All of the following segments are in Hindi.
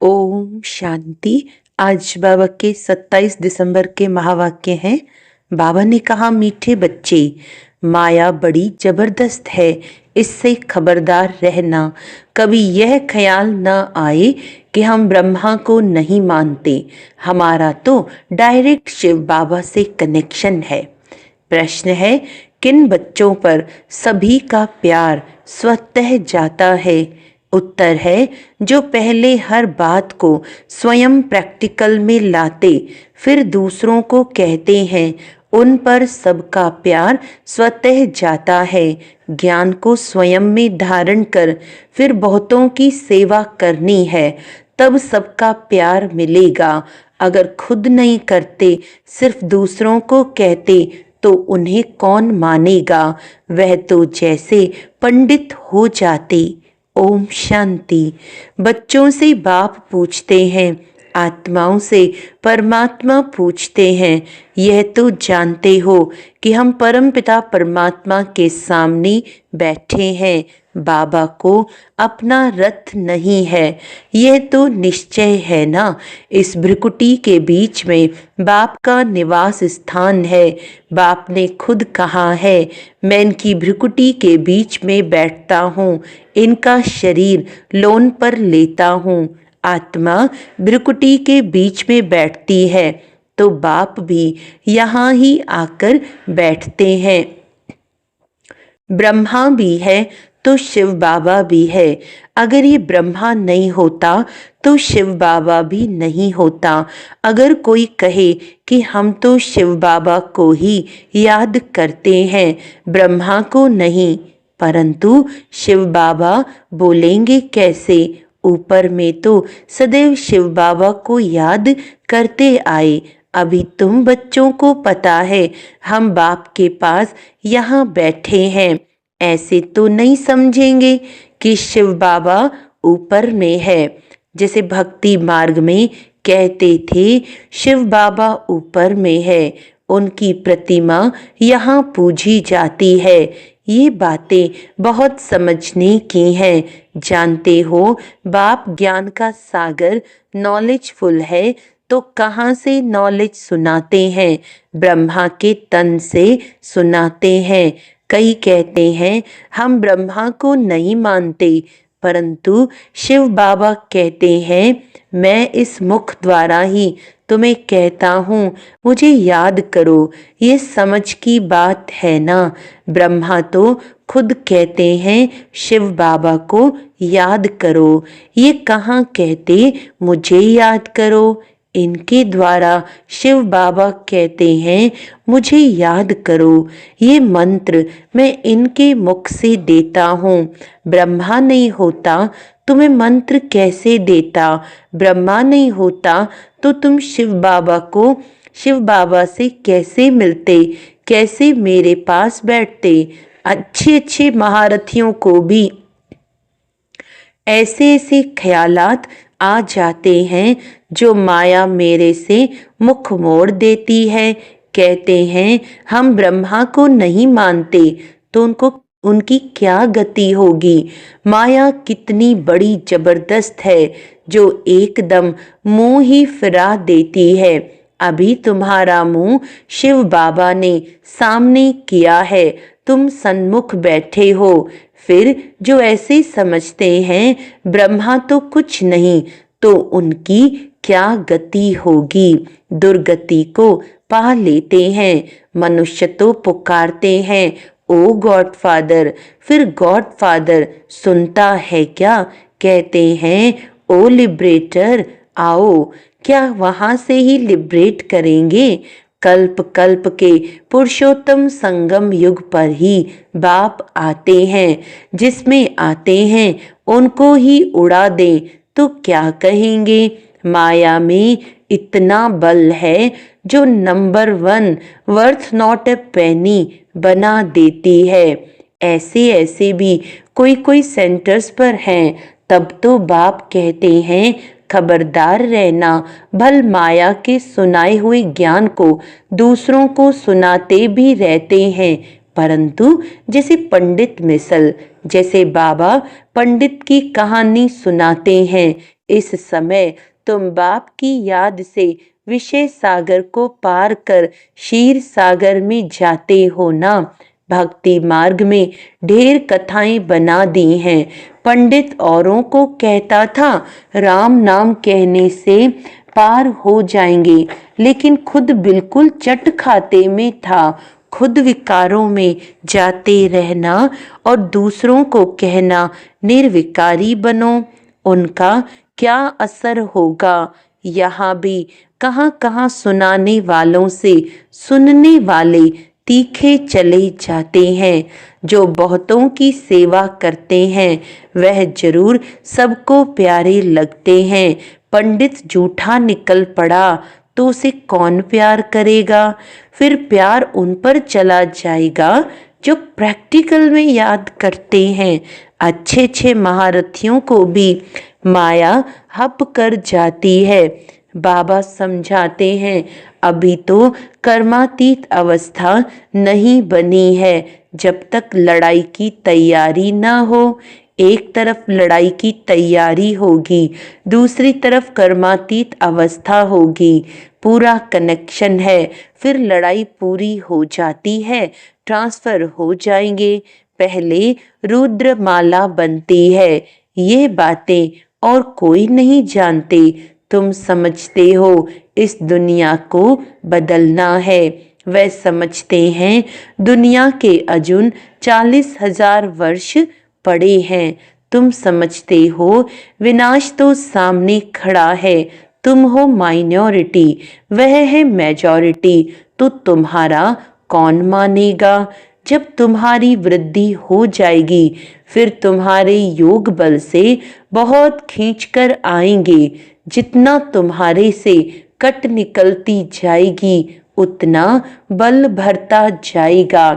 ओम शांति। आज बाबा के 27 दिसंबर के महावाक्य हैं। बाबा ने कहा, मीठे बच्चे, माया बड़ी जबरदस्त है, इससे खबरदार रहना। कभी यह ख्याल न आए कि हम ब्रह्मा को नहीं मानते। हमारा तो डायरेक्ट शिव बाबा से कनेक्शन है। प्रश्न है, किन बच्चों पर सभी का प्यार स्वतः जाता है? उत्तर है, जो पहले हर बात को स्वयं प्रैक्टिकल में लाते, फिर दूसरों को कहते हैं, उन पर सबका प्यार स्वतः जाता है। ज्ञान को स्वयं में धारण कर फिर बहुतों की सेवा करनी है, तब सबका प्यार मिलेगा। अगर खुद नहीं करते, सिर्फ दूसरों को कहते, तो उन्हें कौन मानेगा? वह तो जैसे पंडित हो जाते। ओम शांति। बच्चों से बाप पूछते हैं, आत्माओं से परमात्मा पूछते हैं, यह तो जानते हो कि हम परमपिता परमात्मा के सामने बैठे हैं। बाबा को अपना रथ नहीं है, यह तो निश्चय है ना। इस भ्रिकुटी के बीच में बाप का निवास स्थान है। बाप ने खुद कहा है, मैं इनकी भ्रिकुटी के बीच में बैठता हूँ, इनका शरीर लोन पर लेता हूँ। आत्मा भ्रिकुटी के बीच में बैठती है, तो बाप भी यहाँ ही आकर बैठते हैं। ब्रह्मा भी है तो शिव बाबा भी है। अगर ये ब्रह्मा नहीं होता तो शिव बाबा भी नहीं होता। अगर कोई कहे कि हम तो शिव बाबा को ही याद करते हैं, ब्रह्मा को नहीं, परंतु शिव बाबा बोलेंगे कैसे? ऊपर में तो सदैव शिव बाबा को याद करते आए। अभी तुम बच्चों को पता है हम बाप के पास यहाँ बैठे हैं, ऐसे तो नहीं समझेंगे कि शिव बाबा ऊपर में है। जैसे भक्ति मार्ग में कहते थे, शिव बाबा ऊपर में है, उनकी प्रतिमा यहाँ पूजी जाती है। ये बातें बहुत समझने की हैं। जानते हो, बाप ज्ञान का सागर नॉलेजफुल है, तो कहाँ से नॉलेज सुनाते हैं? ब्रह्मा के तन से सुनाते हैं। कई कहते हैं हम ब्रह्मा को नहीं मानते, परंतु शिव बाबा कहते हैं, मैं इस मुख द्वारा ही तुम्हें कहता हूँ, मुझे याद करो। ये समझ की बात है ना। ब्रह्मा तो खुद कहते हैं शिव बाबा को याद करो। ये कहाँ कहते मुझे याद करो? इनके द्वारा शिव बाबा कहते हैं, मुझे याद करो। ये मंत्र मैं इनके मुख से देता हूँ। ब्रह्मा नहीं होता तो मैं मंत्र कैसे देता? ब्रह्मा नहीं होता तो तुम शिव बाबा को, शिव बाबा से कैसे मिलते, कैसे मेरे पास बैठते? अच्छे अच्छे महारथियों को भी ऐसे ऐसे ख्यालात आ जाते हैं जो माया मेरे से मुख मोड़ देती है। कहते हैं हम ब्रह्मा को नहीं मानते, तो उनकी क्या गति होगी? माया कितनी बड़ी जबरदस्त है जो एकदम मुंह ही फिरा देती है। अभी तुम्हारा मुंह शिव बाबा ने सामने किया है, तुम सन्मुख बैठे हो। फिर जो ऐसे समझते हैं ब्रह्मा तो कुछ नहीं, तो उनकी क्या गति होगी? दुर्गति को पा लेते हैं। मनुष्य तो पुकारते हैं, ओ गॉड फादर, फिर गॉड फादर सुनता है क्या? कहते हैं, ओ लिबरेटर आओ। क्या वहां से ही लिबरेट करेंगे? कल्प कल्प के पुरुषोत्तम संगम युग पर ही बाप आते हैं। जिसमें आते हैं उनको ही उड़ा दें तो क्या कहेंगे? माया में इतना बल है जो नंबर 1 वर्थ नॉट ए पेनी बना देती है। ऐसे ऐसे भी कोई कोई सेंटर्स पर हैं। तब तो बाप कहते हैं, खबरदार रहना, भल माया के सुनाए हुए ज्ञान को दूसरों को सुनाते भी रहते हैं, परंतु जैसे पंडित मिसल जैसे बाबा पंडित की कहानी सुनाते हैं। इस समय तुम बाप की याद से विषय सागर को पार कर क्षीर सागर में जाते हो ना। भक्ति मार्ग में ढेर कथाएं बना दी हैं। पंडित औरों को कहता था राम नाम कहने से पार हो जाएंगे, लेकिन खुद बिल्कुल चट खाते में था। खुद विकारों में जाते रहना और दूसरों को कहना निर्विकारी बनो, उनका क्या असर होगा। यहाँ भी कहाँ कहाँ सुनाने वालों से सुनने वाले तीखे चले जाते हैं। जो बहुतों की सेवा करते हैं वह जरूर सबको प्यारे लगते हैं। पंडित झूठा निकल पड़ा तो उसे कौन प्यार करेगा। फिर प्यार उन पर चला जाएगा जो प्रैक्टिकल में याद करते हैं। अच्छे अच्छे महारथियों को भी माया हप कर जाती है। बाबा समझाते हैं अभी तो कर्मातीत अवस्था नहीं बनी है। जब तक लड़ाई की तैयारी ना हो, एक तरफ लड़ाई की तैयारी होगी, दूसरी तरफ कर्मातीत अवस्था होगी, पूरा कनेक्शन है। फिर लड़ाई पूरी हो जाती है, ट्रांसफर हो जाएंगे। पहले रुद्रमाला बनती है। ये बातें और कोई नहीं जानते। तुम समझते हो इस दुनिया को बदलना है। वह समझते हैं दुनिया के अजुन 40,000 वर्ष पड़े हैं। तुम समझते हो विनाश तो सामने खड़ा है। तुम हो माइनॉरिटी, वह है मेजॉरिटी, तो तुम्हारा कौन मानेगा। जब तुम्हारी वृद्धि हो जाएगी फिर तुम्हारे योग बल से बहुत खींचकर आएंगे। जितना तुम्हारे से कट निकलती जाएगी उतना बल भरता जाएगा।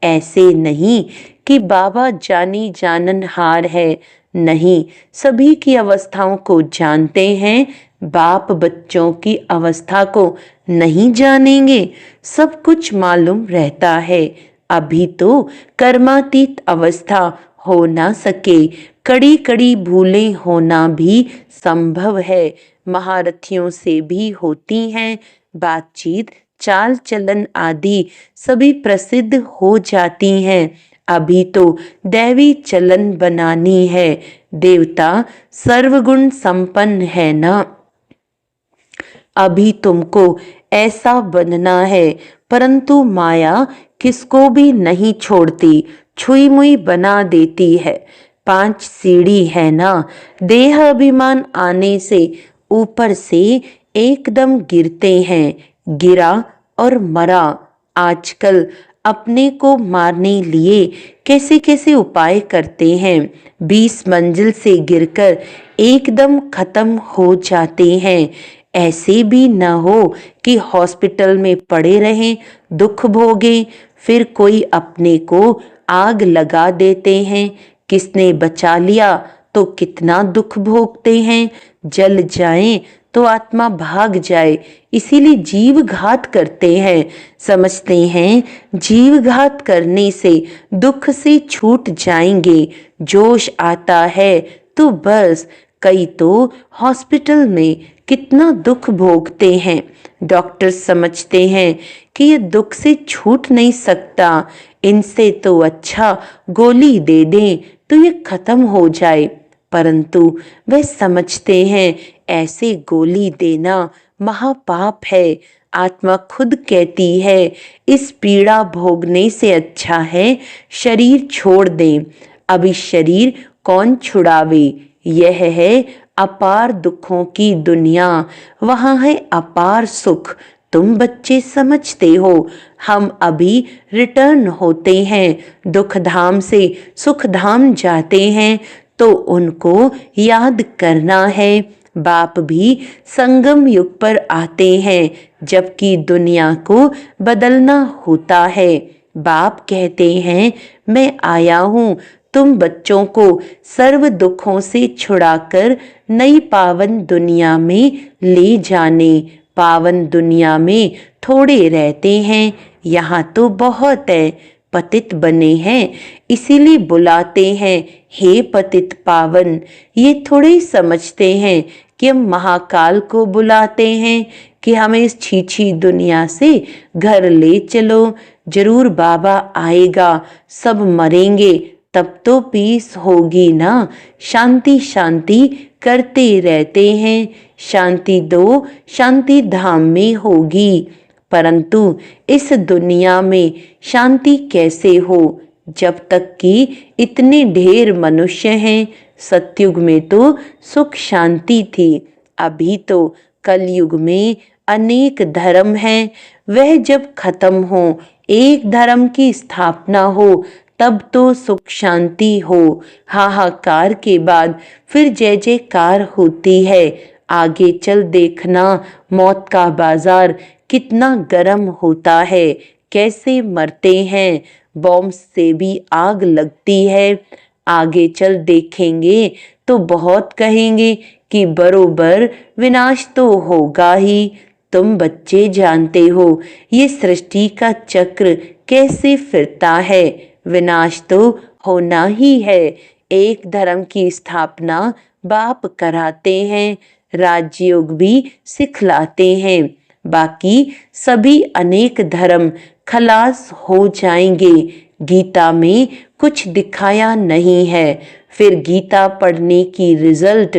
ऐसे नहीं कि बाबा जानी जाननहार है, नहीं, सभी की अवस्थाओं को जानते हैं। बाप बच्चों की अवस्था को नहीं जानेंगे। सब कुछ मालूम रहता है। अभी तो कर्मातीत अवस्था हो ना सके, कड़ी कड़ी भूलें होना भी संभव है। महारथियों से भी होती हैं। बातचीत चाल चलन आदि सभी प्रसिद्ध हो जाती हैं। अभी तो दैवी चलन बनानी है। देवता सर्वगुण संपन्न है ना। अभी तुमको ऐसा बनना है, परंतु माया किसको भी नहीं छोड़ती, छुई मुई बना देती है। 5 सीढ़ी है ना। देह अभिमान आने से ऊपर से एकदम गिरते हैं। गिरा और मरा। आजकल अपने को मारने लिए कैसे कैसे उपाय करते हैं। 20 मंजिल से गिरकर एकदम खत्म हो जाते हैं। ऐसे भी न हो कि हॉस्पिटल में पड़े रहें, दुख भोगें, फिर कोई अपने को आग लगा देते हैं। किसने बचा लिया तो कितना दुख भोगते हैं। जल जाएं तो आत्मा भाग जाए, इसीलिए जीव घात करते हैं। समझते हैं जीव घात करने से दुख से छूट जाएंगे। जोश आता है तो बस। कई तो हॉस्पिटल में कितना दुख भोगते हैं। डॉक्टर समझते हैं कि ये दुख से छूट नहीं सकता, इनसे तो अच्छा गोली दे दें तो ये खत्म हो जाए। परंतु वे समझते हैं ऐसे गोली देना महापाप है। आत्मा खुद कहती है इस पीड़ा भोगने से अच्छा है शरीर छोड़ दें। अभी शरीर कौन छुड़ावे। यह है अपार दुखों की दुनिया, वहाँ है अपार सुख। तुम बच्चे समझते हो। हम अभी रिटर्न होते हैं, दुख धाम से सुख धाम जाते हैं, तो उनको याद करना है। बाप भी संगम युग पर आते हैं, जबकि दुनिया को बदलना होता है। बाप कहते हैं मैं आया हूँ तुम बच्चों को सर्व दुखों से छुड़ाकर नई पावन दुनिया में ले जाने। पावन दुनिया में थोड़े रहते हैं, यहाँ तो बहुत है, पतित बने हैं, इसीलिए बुलाते हैं हे पतित पावन। ये थोड़े समझते हैं कि हम महाकाल को बुलाते हैं कि हमें इस छीछी दुनिया से घर ले चलो, जरूर बाबा आएगा, सब मरेंगे तब तो पीस होगी ना। शांति शांति करते रहते हैं, शांति दो शांति धाम में होगी। परंतु इस दुनिया में शांति कैसे हो जब तक कि इतने ढेर मनुष्य हैं। सतयुग में तो सुख शांति थी, अभी तो कलयुग में अनेक धर्म हैं। वह जब खत्म हो, एक धर्म की स्थापना हो, तब तो सुख शांति हो। हाहाकार के बाद फिर जय जयकार होती है। आगे चल देखना मौत का बाजार कितना गर्म होता है, कैसे मरते हैं, बॉम्ब से भी आग लगती है। आगे चल देखेंगे तो बहुत कहेंगे कि बरोबर विनाश तो होगा ही। तुम बच्चे जानते हो ये सृष्टि का चक्र कैसे फिरता है, विनाश तो होना ही है। एक धर्म की स्थापना बाप कराते हैं, राजयोग भी सिखलाते हैं, बाकी सभी अनेक धर्म खलास हो जाएंगे। गीता में कुछ दिखाया नहीं है, फिर गीता पढ़ने की रिजल्ट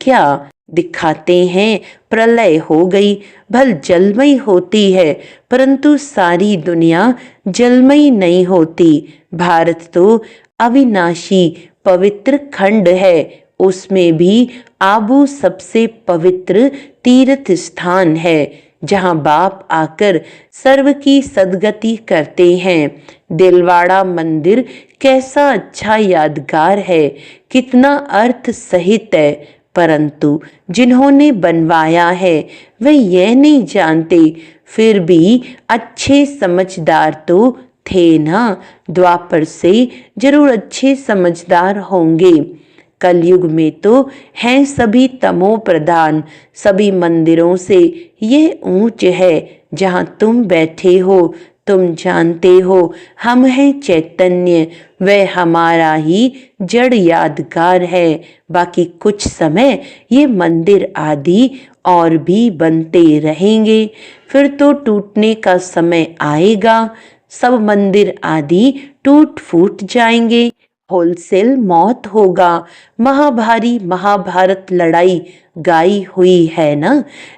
क्या दिखाते हैं? प्रलय हो गई, भल जलमयी होती है, परंतु सारी दुनिया जलमयी नहीं होती। भारत तो अविनाशी पवित्र खंड है, उसमें भी आबू सबसे पवित्र तीर्थ स्थान है, जहां बाप आकर सर्व की सदगति करते हैं। दिलवाड़ा मंदिर कैसा अच्छा यादगार है, कितना अर्थ सहित है, परंतु जिन्होंने बनवाया है वे यह नहीं जानते, फिर भी अच्छे समझदार तो थे ना। द्वापर से जरूर अच्छे समझदार होंगे। कलयुग में तो हैं सभी तमो प्रधान, सभी मंदिरों से यह ऊंच है जहां तुम बैठे हो। तुम जानते हो हम हैं चैतन्य, वह हमारा ही जड़ यादगार है। बाकी कुछ समय ये मंदिर आदि और भी बनते रहेंगे, फिर तो टूटने का समय आएगा। सब मंदिर आदि टूट फूट जाएंगे, होलसेल मौत होगा। महाभारी महाभारत लड़ाई गाई हुई है ना,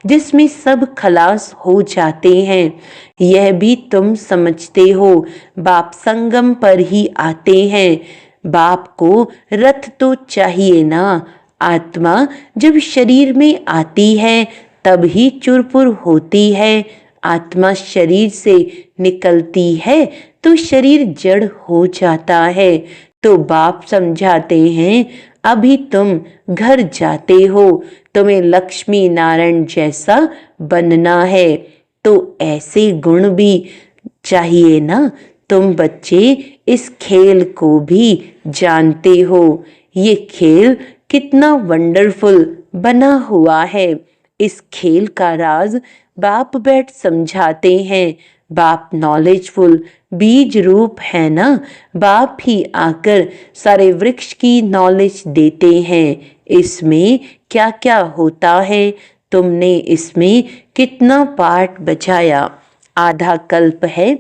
जिसमें सब खलास हो जाते हैं। यह भी तुम समझते हो, बाप संगम पर ही आते हैं। बाप को रथ तो चाहिए ना। आत्मा जब शरीर में आती है तब ही चुरपुर होती है। आत्मा शरीर से निकलती है तो शरीर जड़ हो जाता है। तो बाप समझाते हैं, अभी तुम घर जाते हो, तुम्हें लक्ष्मी नारायण जैसा बनना है, तो ऐसे गुण भी चाहिए ना। तुम बच्चे इस खेल को भी जानते हो, ये खेल कितना वंडरफुल बना हुआ है। इस खेल का राज बाप बैठ समझाते हैं। बाप नॉलेजफुल बीज रूप है ना, बाप ही आकर सारे वृक्ष की नॉलेज देते हैं। इसमें क्या क्या होता है, तुमने इसमें कितना पाठ बचाया। आधा कल्प है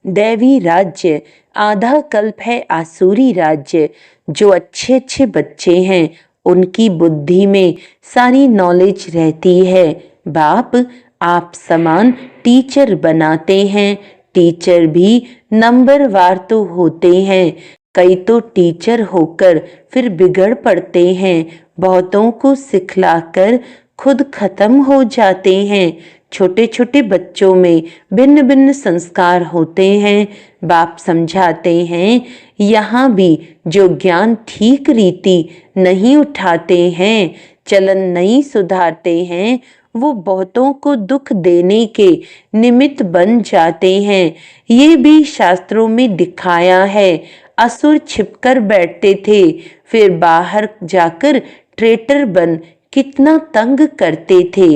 दैवी राज्य, आधा कल्प है आसुरी राज्य। जो अच्छे अच्छे बच्चे हैं उनकी बुद्धि में सारी नॉलेज रहती है। बाप आप समान टीचर बनाते हैं। टीचर भी नंबर वार तो होते हैं, कई तो टीचर होकर फिर बिगड़ पड़ते हैं, बहुतों को सिखलाकर खुद खत्म हो जाते हैं। छोटे छोटे बच्चों में भिन्न भिन्न संस्कार होते हैं। बाप समझाते हैं, यहाँ भी जो ज्ञान ठीक रीति नहीं उठाते हैं, चलन नहीं सुधारते हैं, वो बहुतों को दुख देने के निमित्त बन जाते हैं। ये भी शास्त्रों में दिखाया है। असुर छिपकर बैठते थे, फिर बाहर जाकर ट्रेटर बन कितना तंग करते थे।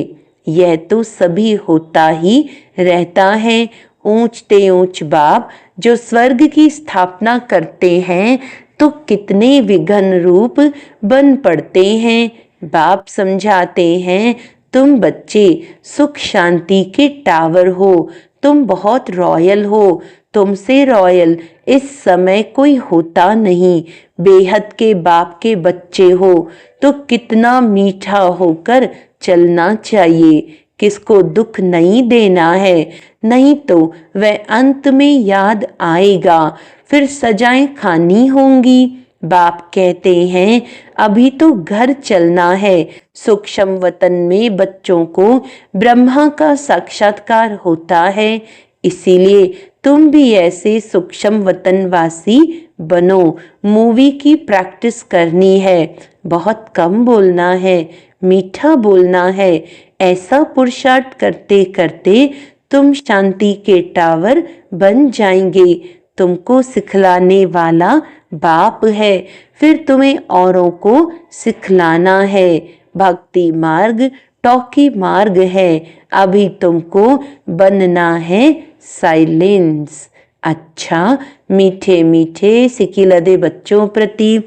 यह तो सभी होता ही रहता है। ऊंचते ऊंच बाप जो स्वर्ग की स्थापना करते हैं तो कितने विघ्न रूप बन पड़ते हैं। बाप समझाते हैं, तुम बच्चे सुख शांति के टावर हो, तुम बहुत रॉयल हो, तुमसे रॉयल इस समय कोई होता नहीं। बेहद के बाप के बच्चे हो तो कितना मीठा होकर चलना चाहिए। किसको दुख नहीं देना है, नहीं तो वह अंत में याद आएगा, फिर सजाएं खानी होंगी। बाप कहते हैं अभी तो घर चलना है। सूक्ष्म वतन में बच्चों को ब्रह्मा का साक्षात्कार होता है, इसीलिए तुम भी ऐसे सूक्ष्म वतनवासी बनो। मूवी की प्रैक्टिस करनी है, बहुत कम बोलना है, मीठा बोलना है। ऐसा पुरुषार्थ करते करते तुम शांति के टावर बन जाएंगे। तुमको सिखलाने वाला बाप है, फिर तुम्हें औरों को सिखलाना है। भक्ति मार्ग टॉकी मार्ग है, अभी तुमको बनना है साइलेंस। अच्छा, मीठे मीठे सिकिलदे बच्चों प्रति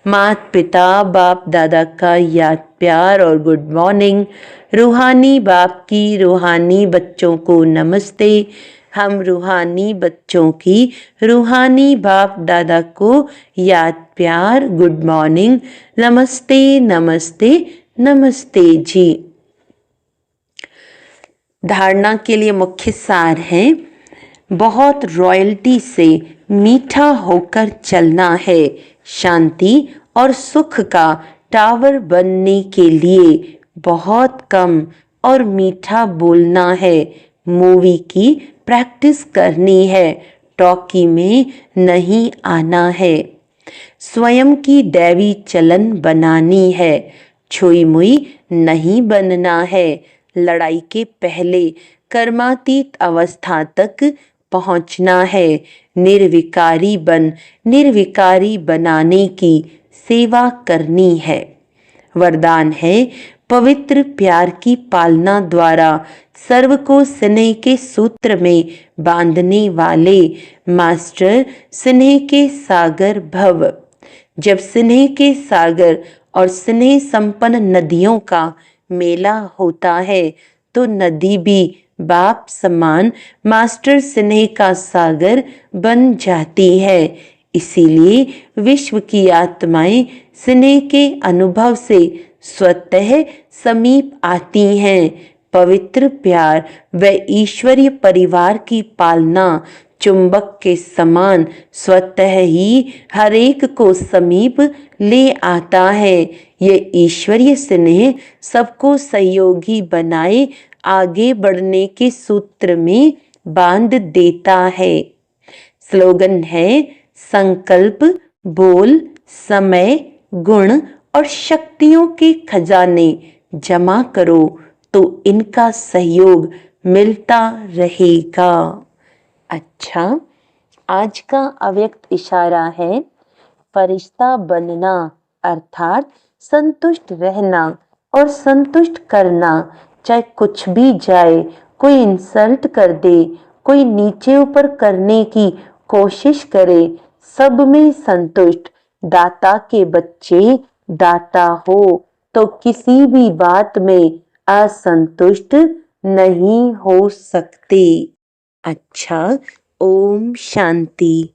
माता पिता बाप दादा का याद प्यार और गुड मॉर्निंग। रूहानी बाप की रूहानी बच्चों को नमस्ते। हम रूहानी बच्चों की रूहानी बाप दादा को याद प्यार गुड मॉर्निंग, नमस्ते नमस्ते नमस्ते जी। धारणा के लिए मुख्य सार है, बहुत रॉयल्टी से मीठा होकर चलना है। शांति और सुख का टावर बनने के लिए बहुत कम और मीठा बोलना है। मूवी की प्रैक्टिस करनी है, टॉकी में नहीं आना है। स्वयं की दैवी चलन बनानी है, छुई मुई नहीं बनना है। लड़ाई के पहले कर्मातीत अवस्था तक पहुंचना है। निर्विकारी बनाने की सेवा करनी है। वरदान है, पवित्र प्यार की पालना द्वारा सर्व को स्नेह के सूत्र में बांधने वाले मास्टर स्नेह के सागर भव। जब स्नेह के सागर और स्नेह संपन्न नदियों का मेला होता है तो नदी भी बाप समान मास्टर स्नेह का सागर बन जाती है। इसीलिए विश्व की आत्माएं स्नेह के अनुभव से स्वतः समीप आती हैं। पवित्र प्यार व ईश्वरीय परिवार की पालना चुंबक के समान स्वतः ही हरेक को समीप ले आता है। ये ईश्वरीय स्नेह सबको सहयोगी बनाए आगे बढ़ने के सूत्र में बांध देता है। स्लोगन है, संकल्प बोल समय गुण और शक्तियों के खजाने जमा करो तो इनका सहयोग मिलता रहेगा। अच्छा, आज का अव्यक्त इशारा है, फरिश्ता बनना अर्थात संतुष्ट रहना और संतुष्ट करना। चाहे कुछ भी जाए, कोई इंसल्ट कर दे, कोई नीचे ऊपर करने की कोशिश करे, सब में संतुष्ट। दाता के बच्चे दाता हो तो किसी भी बात में असंतुष्ट नहीं हो सकते। अच्छा, ओम शांति।